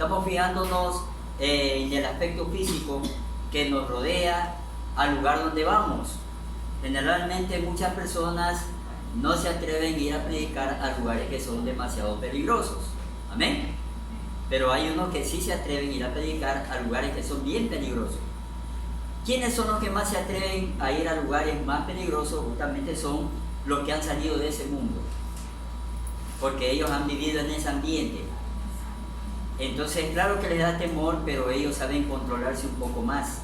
Estamos fijándonos en el aspecto físico que nos rodea al lugar donde vamos. Generalmente muchas personas no se atreven a ir a predicar a lugares que son demasiado peligrosos. Amén. Pero hay unos que sí se atreven a ir a predicar a lugares que son bien peligrosos. ¿Quiénes son los que más se atreven a ir a lugares más peligrosos? Justamente son los que han salido de ese mundo, porque ellos han vivido en ese ambiente. Entonces, claro que les da temor, pero ellos saben controlarse un poco más,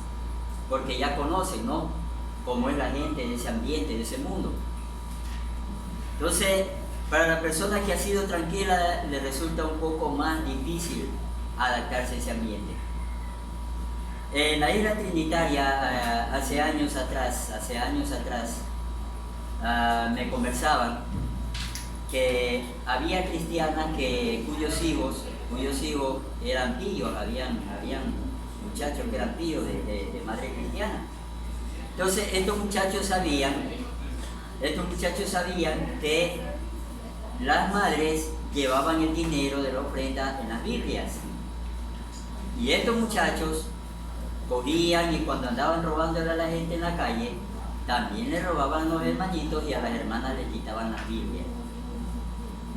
porque ya conocen, ¿no?, cómo es la gente de ese ambiente, de ese mundo. Entonces, para la persona que ha sido tranquila, le resulta un poco más difícil adaptarse a ese ambiente. En la isla Trinitaria, hace años atrás, me conversaban que había cristianas cuyos hijos eran pillos, habían muchachos que eran pillos de madre cristiana. Entonces estos muchachos sabían que las madres llevaban el dinero de la ofrenda en las Biblias, y estos muchachos cogían y cuando andaban robándole a la gente en la calle, también le robaban a los hermanitos y a las hermanas les quitaban las Biblias,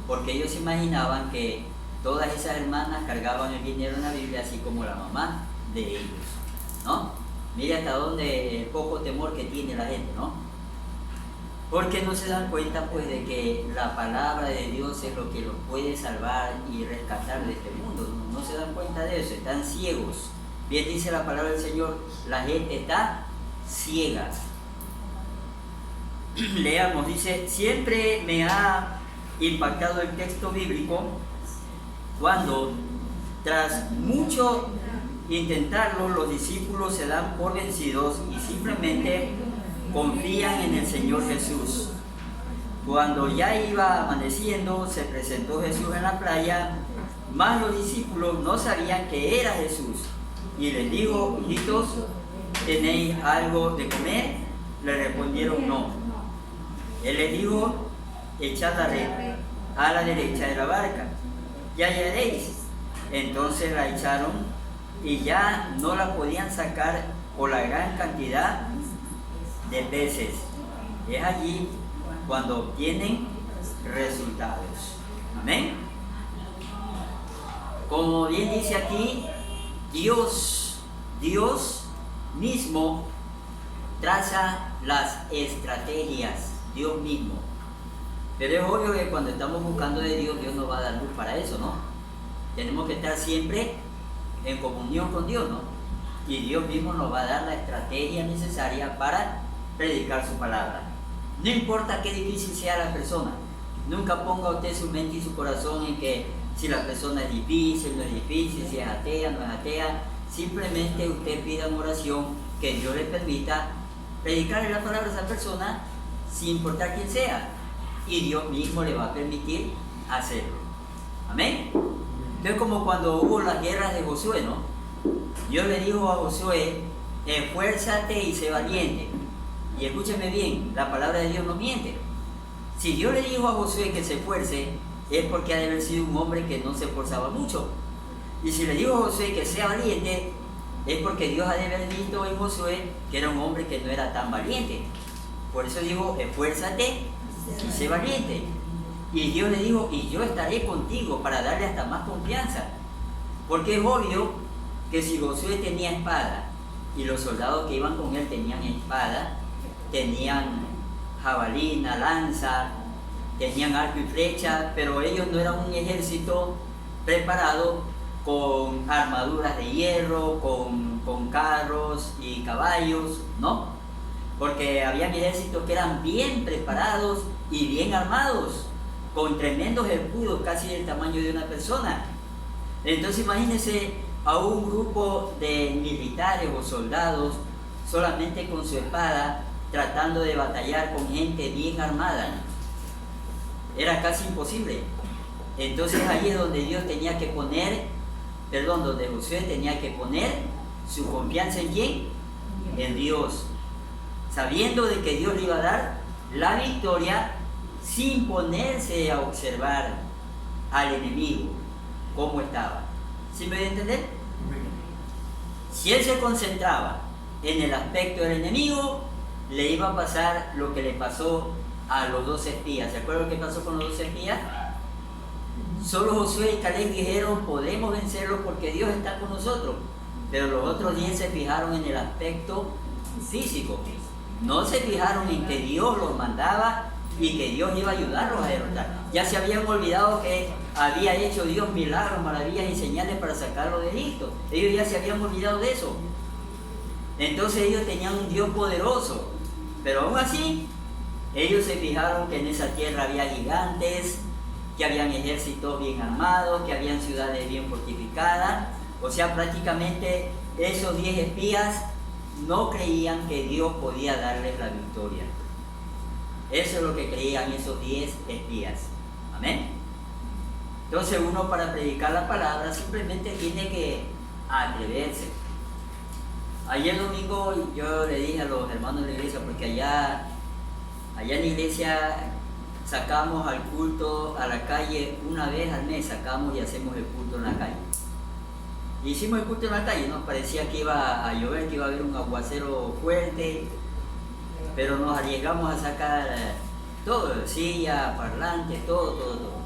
porque ellos imaginaban que todas esas hermanas cargaban el dinero en la Biblia, así como la mamá de ellos, ¿no? Mire hasta dónde el poco temor que tiene la gente, ¿no? Porque no se dan cuenta, pues, de que la palabra de Dios es lo que los puede salvar y rescatar de este mundo. No se dan cuenta de eso, están ciegos. Bien dice la palabra del Señor, la gente está ciega. Leamos, dice: siempre me ha impactado el texto bíblico cuando, tras mucho intentarlo, los discípulos se dan por vencidos y simplemente confían en el Señor Jesús. Cuando ya iba amaneciendo, se presentó Jesús en la playa, mas los discípulos no sabían que era Jesús. Y les dijo: hijitos, ¿tenéis algo de comer? Le respondieron: no. Él les dijo: echad la red a la derecha de la barca y hallaréis. Entonces la echaron y ya no la podían sacar por la gran cantidad de peces. Es allí cuando obtienen resultados. Amén. Como bien dice aquí, Dios mismo traza las estrategias, Dios mismo. Pero es obvio que cuando estamos buscando de Dios, Dios nos va a dar luz para eso, ¿no? Tenemos que estar siempre en comunión con Dios, ¿no? Y Dios mismo nos va a dar la estrategia necesaria para predicar su palabra. No importa qué difícil sea la persona, nunca ponga usted su mente y su corazón en que si la persona es difícil, no es difícil, si es atea, no es atea. Simplemente usted pida en oración que Dios le permita predicarle la palabra a esa persona sin importar quién sea, y Dios mismo le va a permitir hacerlo. Amén. Es como cuando hubo las guerras de Josué, ¿no? Dios le dijo a Josué: esfuérzate y sé valiente. Y escúcheme bien, la palabra de Dios no miente. Si Dios le dijo a Josué que se esfuerce, es porque ha de haber sido un hombre que no se esforzaba mucho. Y si le dijo a Josué que sea valiente, es porque Dios ha de haber visto en Josué que era un hombre que no era tan valiente. Por eso dijo: esfuérzate y sé valiente. Y Dios le dijo: y yo estaré contigo, para darle hasta más confianza. Porque es obvio que si Josué tenía espada y los soldados que iban con él tenían espada, tenían jabalina, lanza, tenían arco y flecha, pero ellos no eran un ejército preparado con armaduras de hierro, con carros y caballos, ¿no? Porque habían ejércitos que eran bien preparados y bien armados, con tremendos escudos casi del tamaño de una persona. Entonces imagínense a un grupo de militares o soldados solamente con su espada tratando de batallar con gente bien armada. Era casi imposible. Entonces ahí es donde Dios tenía que poner, donde Josué tenía que poner su confianza en ¿quién? En Dios, sabiendo de que Dios le iba a dar la victoria sin ponerse a observar al enemigo cómo estaba. ¿Sí me voy a entender? Si él se concentraba en el aspecto del enemigo, le iba a pasar lo que le pasó a los 12 espías. ¿Se acuerdan lo que pasó con los 12 espías? Solo Josué y Caleb dijeron, podemos vencerlo porque Dios está con nosotros. Pero los otros 10 se fijaron en el aspecto físico. No se fijaron en que Dios los mandaba y que Dios iba a ayudarlos a derrotar. Ya se habían olvidado que había hecho Dios milagros, maravillas y señales para sacarlos de Egipto. Ellos ya se habían olvidado de eso. Entonces ellos tenían un Dios poderoso. Pero aún así, ellos se fijaron que en esa tierra había gigantes, que habían ejércitos bien armados, que habían ciudades bien fortificadas. O sea, prácticamente esos 10 espías no creían que Dios podía darles la victoria. Eso es lo que creían esos 10 espías. Amén. Entonces uno, para predicar la palabra, simplemente tiene que atreverse. Ayer domingo yo le dije a los hermanos de la iglesia, porque allá en la iglesia sacamos al culto a la calle una vez al mes, sacamos y hacemos el culto en la calle. Hicimos el culto en la calle, nos parecía que iba a llover, que iba a haber un aguacero fuerte, pero nos arriesgamos a sacar todo, silla, parlantes, todo.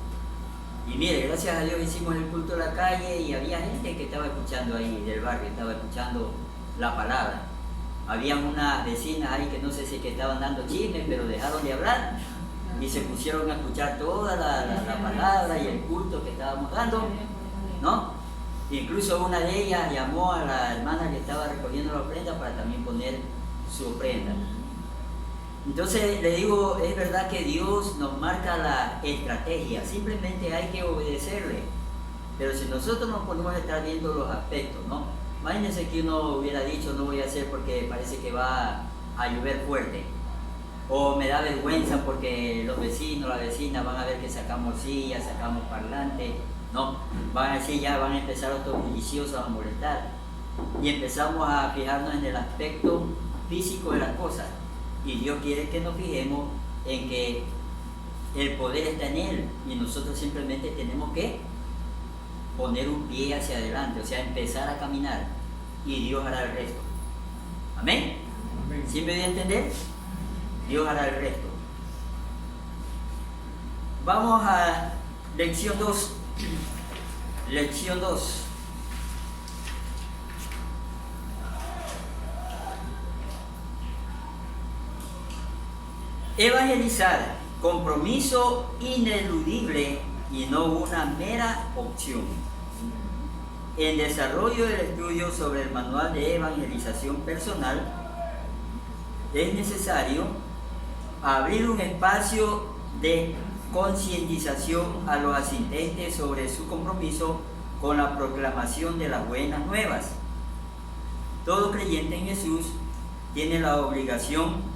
Y mire, gracias a Dios hicimos el culto en la calle y había gente que estaba escuchando ahí del barrio, estaba escuchando la palabra. Habían unas vecinas ahí que no sé si que estaban dando chismes, pero dejaron de hablar y se pusieron a escuchar toda la palabra y el culto que estábamos dando, ¿no? Incluso una de ellas llamó a la hermana que estaba recogiendo la ofrenda para también poner su ofrenda. Entonces le digo, es verdad que Dios nos marca la estrategia, simplemente hay que obedecerle. Pero si nosotros nos ponemos a estar viendo los aspectos, ¿no? Imagínense que uno hubiera dicho, no voy a hacer porque parece que va a llover fuerte. O me da vergüenza porque los vecinos, las vecinas van a ver que sacamos sillas, sacamos parlantes. No, van a decir, ya van a empezar otros bulliciosos a molestar. Y empezamos a fijarnos en el aspecto físico de las cosas. Y Dios quiere que nos fijemos en que el poder está en Él. Y nosotros simplemente tenemos que poner un pie hacia adelante, o sea, empezar a caminar. Y Dios hará el resto. ¿Amén? ¿Sí me voy a entender? Dios hará el resto. Vamos a lección 2. Lección 2. Evangelizar, compromiso ineludible y no una mera opción. En desarrollo del estudio sobre el manual de evangelización personal, es necesario abrir un espacio de concientización a los asistentes sobre su compromiso con la proclamación de las buenas nuevas. Todo creyente en Jesús tiene la obligación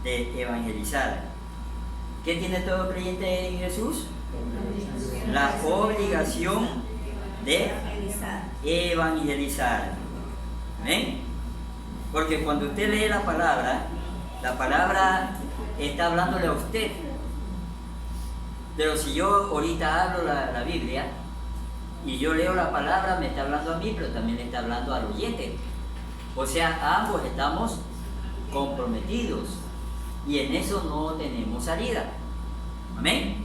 de evangelizar. ¿Qué tiene todo creyente en Jesús? La obligación de evangelizar. ¿Amén? Porque cuando usted lee la palabra está hablándole a usted. Pero si yo ahorita hablo la Biblia y yo leo la palabra, me está hablando a mí, pero también le está hablando al oyente. O sea, ambos estamos comprometidos y en eso no tenemos salida. Amén.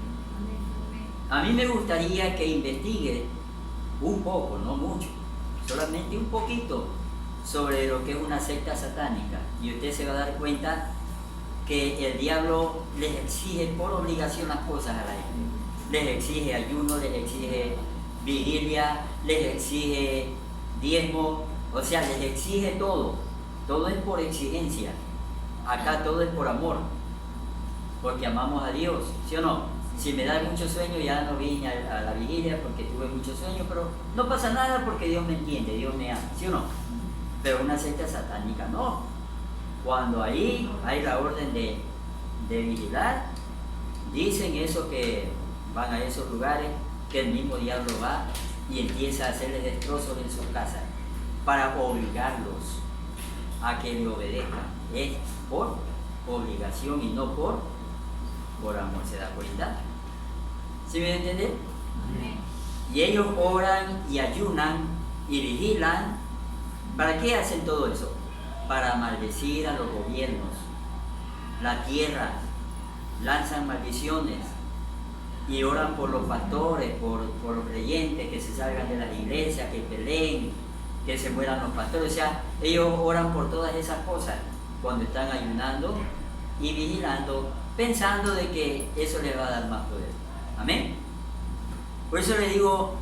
A mí me gustaría que investigue un poco, no mucho, solamente un poquito sobre lo que es una secta satánica, y usted se va a dar cuenta que el diablo les exige por obligación las cosas a la gente. Les exige ayuno, les exige vigilia, les exige diezmo, o sea, les exige todo. Todo es por exigencia. Acá todo es por amor, porque amamos a Dios, ¿sí o no? Si me da mucho sueño, ya no vine a la vigilia porque tuve mucho sueño, pero no pasa nada porque Dios me entiende, Dios me ama, ¿sí o no? Pero una secta satánica no. Cuando ahí hay la orden de vigilar, dicen eso, que van a esos lugares, que el mismo diablo va y empieza a hacerles destrozos en sus casas para obligarlos a que le obedezcan. Es por obligación y no por amor. ¿Se da cuenta? ¿Sí me entienden? Y ellos oran y ayunan y vigilan. ¿Para qué hacen todo eso? Para maldecir a los gobiernos, la tierra, lanzan maldiciones y oran por los pastores, por los creyentes que se salgan de las iglesias, que peleen, que se mueran los pastores. O sea, ellos oran por todas esas cosas cuando están ayunando y vigilando, pensando de que eso les va a dar más poder. Amén. Por eso le digo,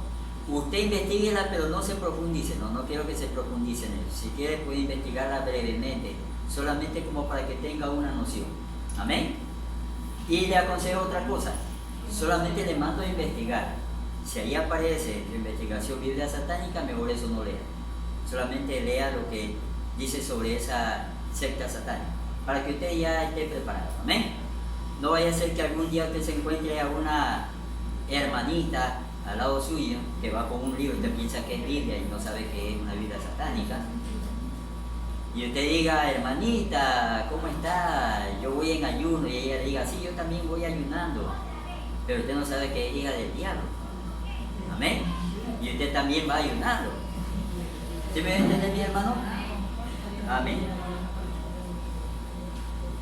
usted investiguela, pero no se profundice. No quiero que se profundice en eso. Si quiere puede investigarla brevemente, solamente como para que tenga una noción. Amén. Y le aconsejo otra cosa, solamente le mando a investigar. Si ahí aparece en investigación Biblia satánica, mejor eso no lea. Solamente lea lo que dice sobre esa secta satánica, para que usted ya esté preparado. Amén. No vaya a ser que algún día usted se encuentre a una hermanita al lado suyo que va con un libro y usted piensa que es Biblia y no sabe que es una Biblia satánica. Y usted diga, hermanita, ¿cómo está? Yo voy en ayuno. Y ella diga, sí, yo también voy ayunando. Pero usted no sabe que es hija del diablo. Amén. Y usted también va ayunando. ¿Sí me va a entender, mi hermano? Amén.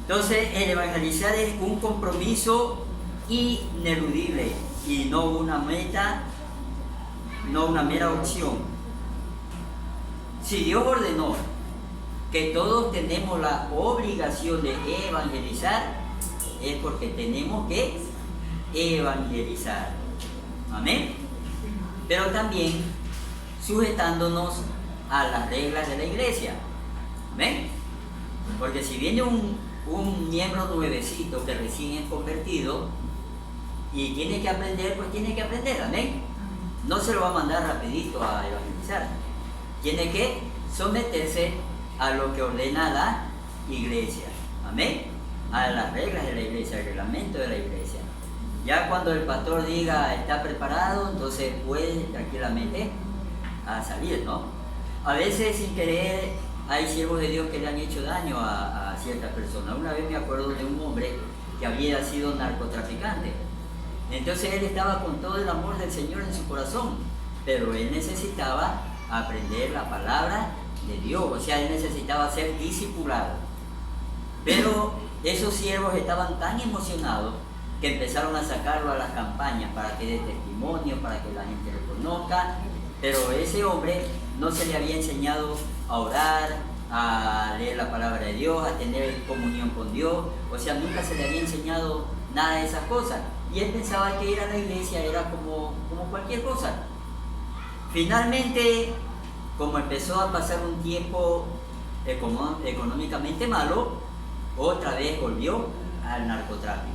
Entonces, el evangelizar es un compromiso ineludible y no una meta, no una mera opción. Si Dios ordenó que todos tenemos la obligación de evangelizar, es porque tenemos que evangelizar. Amén. Pero también sujetándonos a las reglas de la iglesia. Amén. Porque si viene un miembro nuevecito que recién es convertido y tiene que aprender, pues tiene que aprender. Amén. No se lo va a mandar rapidito a evangelizar. Tiene que someterse a lo que ordena la iglesia. Amén. A las reglas de la iglesia, al reglamento de la iglesia. Ya cuando el pastor diga está preparado, entonces puede tranquilamente a salir, ¿no? A veces sin querer hay siervos de Dios que le han hecho daño a ciertas personas. Una vez me acuerdo de un hombre que había sido narcotraficante. Entonces él estaba con todo el amor del Señor en su corazón, pero él necesitaba aprender la palabra de Dios, o sea, él necesitaba ser discipulado. Pero esos siervos estaban tan emocionados que empezaron a sacarlo a las campañas para que dé testimonio, para que la gente lo conozca, pero ese hombre no se le había enseñado a orar, a leer la palabra de Dios, a tener comunión con Dios, o sea, nunca se le había enseñado nada de esas cosas, y él pensaba que ir a la iglesia era como cualquier cosa. Finalmente, como empezó a pasar un tiempo económicamente malo, otra vez volvió al narcotráfico.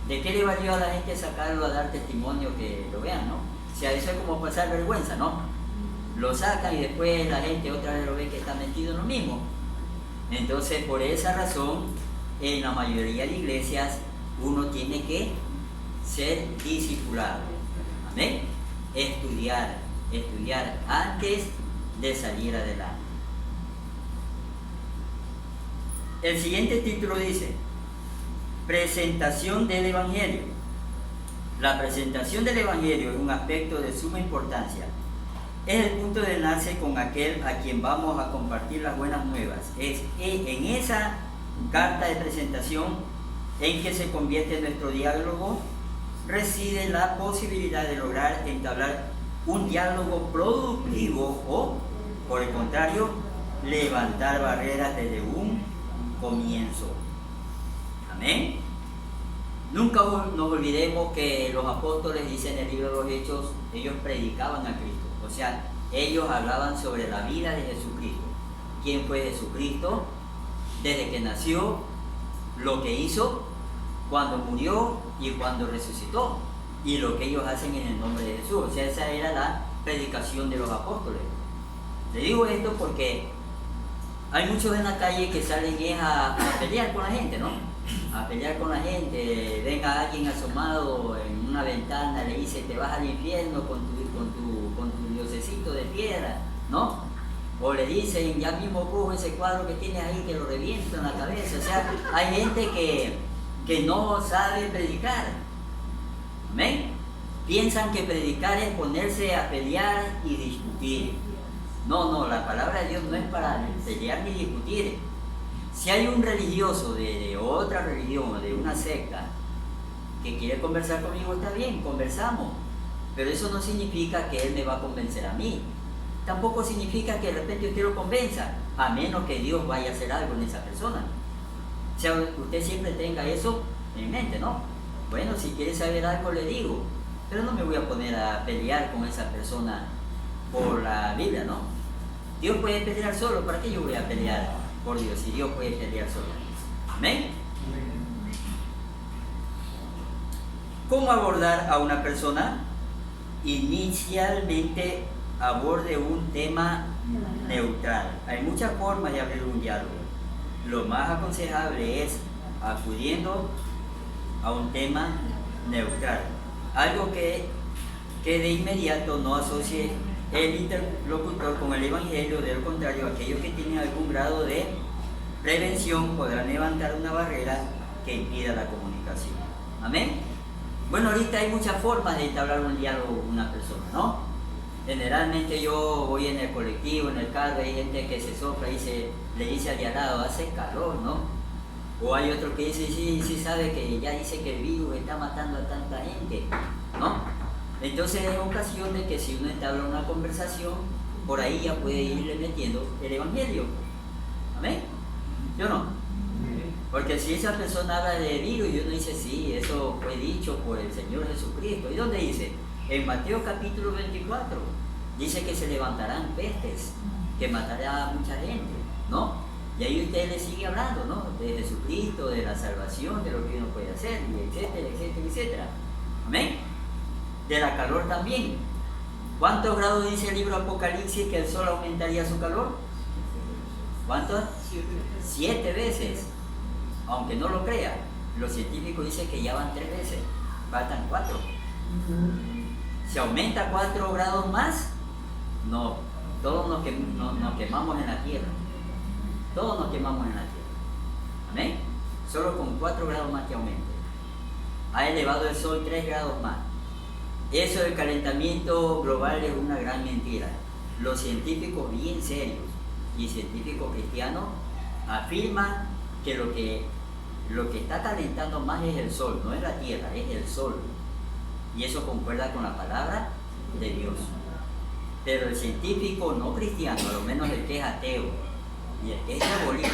¿De qué le valió a la gente sacarlo a dar testimonio que lo vean, no? O sea, eso es como pasar vergüenza, ¿no? Lo sacan y después la gente otra vez lo ve que está metido en lo mismo. Entonces, por esa razón, en la mayoría de iglesias, uno tiene que ser discipulado. Amén. Estudiar antes de salir adelante. El siguiente título dice: presentación del Evangelio. La presentación del Evangelio es un aspecto de suma importancia. Es el punto de enlace con aquel a quien vamos a compartir las buenas nuevas. Es en esa carta de presentación en que se convierte nuestro diálogo, reside la posibilidad de lograr entablar un diálogo productivo o, por el contrario, levantar barreras desde un comienzo. Amén. Nunca nos olvidemos que los apóstoles, dicen en el libro de los Hechos, ellos predicaban a Cristo. O sea, ellos hablaban sobre la vida de Jesucristo. ¿Quién fue Jesucristo? Desde que nació, lo que hizo, cuando murió y cuando resucitó. Y lo que ellos hacen en el nombre de Jesús. O sea, esa era la predicación de los apóstoles. Le digo esto porque hay muchos en la calle que salen a pelear con la gente, ¿no? A pelear con la gente. Venga alguien asomado en una ventana, le dice, te vas al infierno con tu diosecito de piedra, ¿no? O le dicen, ya mismo cojo ese cuadro que tienes ahí, que lo reviento en la cabeza. O sea, hay gente que no sabe predicar. Amén. piensan que predicar es ponerse a pelear y discutir. No, la palabra de Dios no es para pelear ni discutir. Si hay un religioso de otra religión o de una secta que quiere conversar conmigo, está bien, conversamos. Pero eso no significa que él me va a convencer a mí. Tampoco significa que de repente usted lo convenza, a menos que Dios vaya a hacer algo en esa persona. O sea, usted siempre tenga eso en mente, ¿no? Bueno, si quiere saber algo le digo, pero no me voy a poner a pelear con esa persona por la Biblia, ¿no? Dios puede pelear solo, ¿para qué yo voy a pelear por Dios si Dios puede pelear solo? ¿Amén? ¿Cómo abordar a una persona? Inicialmente aborde un tema neutral. Hay muchas formas de abrir un diálogo. Lo más aconsejable es acudiendo a un tema neutral. Algo que de inmediato no asocie el interlocutor con el Evangelio. De lo contrario, aquellos que tienen algún grado de prevención podrán levantar una barrera que impida la comunicación. Amén. Bueno, ahorita hay muchas formas de entablar un diálogo con una persona, ¿no? Generalmente yo voy en el colectivo, en el carro, hay gente que se sopla y le dice al de al lado, hace calor, ¿no? O hay otro que dice, sí sabe que ya dice que el virus está matando a tanta gente, ¿no? Entonces es ocasión de que si uno entabla una conversación, por ahí ya puede irle metiendo el Evangelio. ¿Amén? ¿Yo no? Porque si esa persona habla de virus y uno dice, sí, eso fue dicho por el Señor Jesucristo. ¿Y dónde dice? En Mateo capítulo 24. Dice que se levantarán pestes, que matará a mucha gente, ¿no? Y ahí usted le sigue hablando, ¿no? De Jesucristo, de la salvación, de lo que uno puede hacer, y etcétera, etcétera, etcétera. ¿Amén? De la calor también. ¿Cuántos grados dice el libro Apocalipsis que el sol aumentaría su calor? ¿Cuántos? 7 veces. Aunque no lo crea, los científicos dicen que ya van 3 veces, faltan 4. ¿Se aumenta 4 grados más? No, todos nos quemamos en la tierra. Todos nos quemamos en la tierra. ¿Amén? Solo con 4 grados más que aumente. Ha elevado el sol 3 grados más. Eso del calentamiento global es una gran mentira. Los científicos bien serios y científicos cristianos afirman que lo que está calentando más es el sol, no es la tierra, es el sol. Y eso concuerda con la palabra de Dios. Pero el científico no cristiano, a lo menos el que es ateo y el que es diabólico,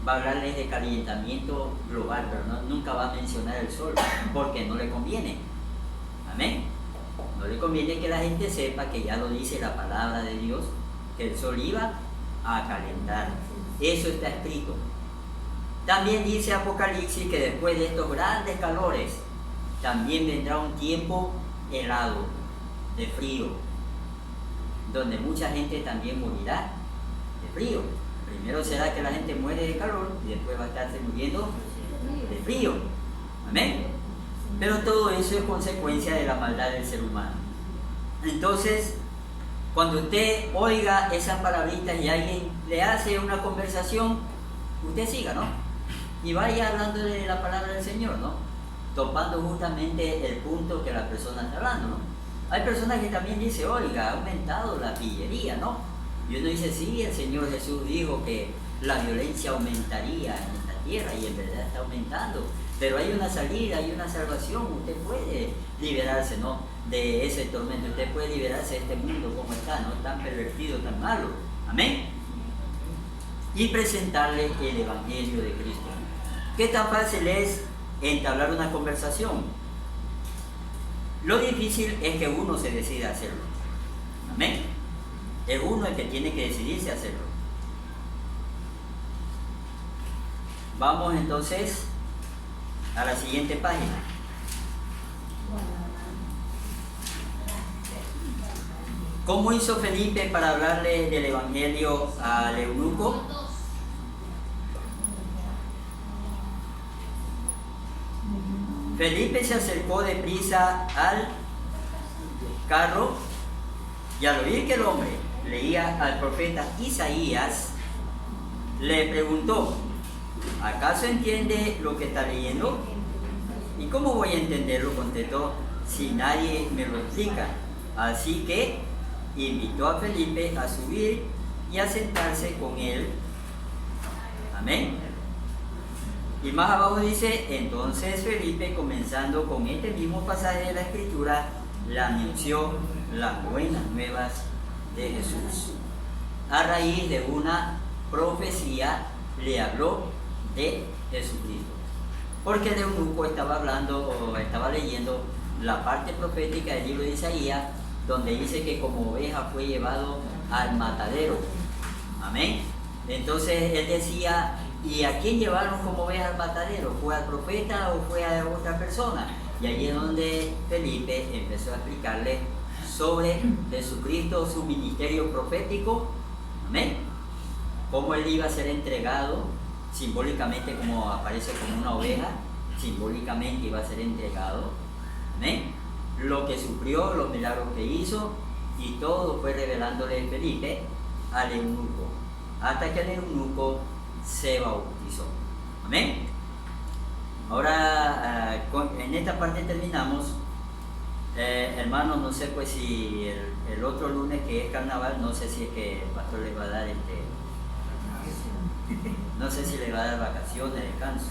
va a hablarles de calentamiento global, pero nunca va a mencionar el sol, porque no le conviene. Amén. No le conviene que la gente sepa que ya lo dice la palabra de Dios, que el sol iba a calentar. Eso está escrito. También dice Apocalipsis que después de estos grandes calores, también vendrá un tiempo helado, de frío, donde mucha gente también morirá de frío. Primero será que la gente muere de calor y después va a estarse muriendo de frío. Amén. Pero todo eso es consecuencia de la maldad del ser humano. Entonces, cuando usted oiga esas palabritas y alguien le hace una conversación, usted siga, ¿no? Y vaya hablando de la palabra del Señor, ¿no? Topando justamente el punto que la persona está hablando, ¿no? Hay personas que también dicen, oiga, ha aumentado la pillería, ¿no? Y uno dice, sí, el Señor Jesús dijo que la violencia aumentaría en esta tierra y en verdad está aumentando. Pero hay una salida, hay una salvación, usted puede liberarse, ¿no? De ese tormento, usted puede liberarse de este mundo como está, ¿no? Tan pervertido, tan malo. Amén. Y presentarle el Evangelio de Cristo. ¿Qué tan fácil es entablar una conversación? Lo difícil es que uno se decida a hacerlo. Amén. Es uno el que tiene que decidirse a hacerlo. Vamos entonces a la siguiente página. ¿Cómo hizo Felipe para hablarle del Evangelio al eunuco? Felipe se acercó deprisa al carro y al oír que el hombre leía al profeta Isaías, le preguntó, ¿acaso entiende lo que está leyendo? ¿Y cómo voy a entenderlo? Contestó, si nadie me lo explica. Así que invitó a Felipe a subir y a sentarse con él. Amén. Y más abajo dice, entonces Felipe, comenzando con este mismo pasaje de la Escritura, le anunció las buenas nuevas de Jesús. A raíz de una profecía le habló de Jesucristo. Porque el eunuco estaba hablando o estaba leyendo la parte profética del libro de Isaías, donde dice que como oveja fue llevado al matadero. Amén. Entonces él decía, ¿y a quién llevaron como oveja al matadero? ¿Fue al profeta o fue a otra persona? Y allí es donde Felipe empezó a explicarle sobre Jesucristo, su ministerio profético. Amén. Cómo él iba a ser entregado, simbólicamente como aparece como una oveja, simbólicamente iba a ser entregado. Amén. Lo que sufrió, los milagros que hizo, y todo fue revelándole Felipe al eunuco, hasta que el eunuco se bautizó. Amén. Ahora en esta parte terminamos. Hermanos, no sé pues si el otro lunes que es carnaval, no sé si es que el pastor le va a dar no sé si le va a dar vacaciones, descanso.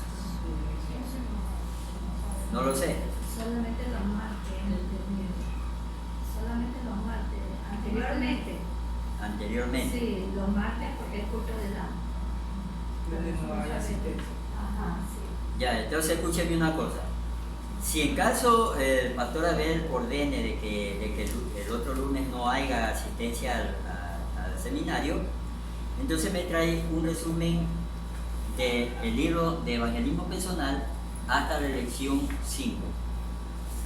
No lo sé. Solamente los martes. Solamente los martes. Anteriormente. Sí, los martes porque es culto de la. Ajá, sí. Ya, entonces escúcheme una cosa. Si en caso el pastor Abel ordene de que el otro lunes no haya asistencia al seminario, entonces me trae un resumen del libro de evangelismo personal hasta la lección 5.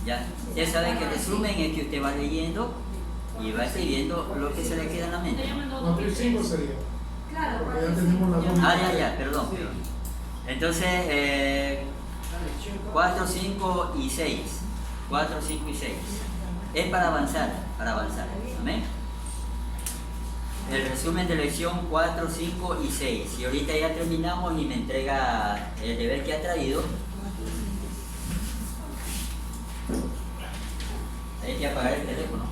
Ya, usted sabe que el resumen es que usted va leyendo y va escribiendo lo que se le queda en la mente. 4 y 5 sería. Claro, porque ya tenemos las dos. Perdón. Entonces, 4, 5 y 6. 4, 5 y 6. Es para avanzar. Amén. El resumen de lección 4, 5 y 6. Y ahorita ya terminamos y me entrega el deber que ha traído. Hay que apagar el teléfono.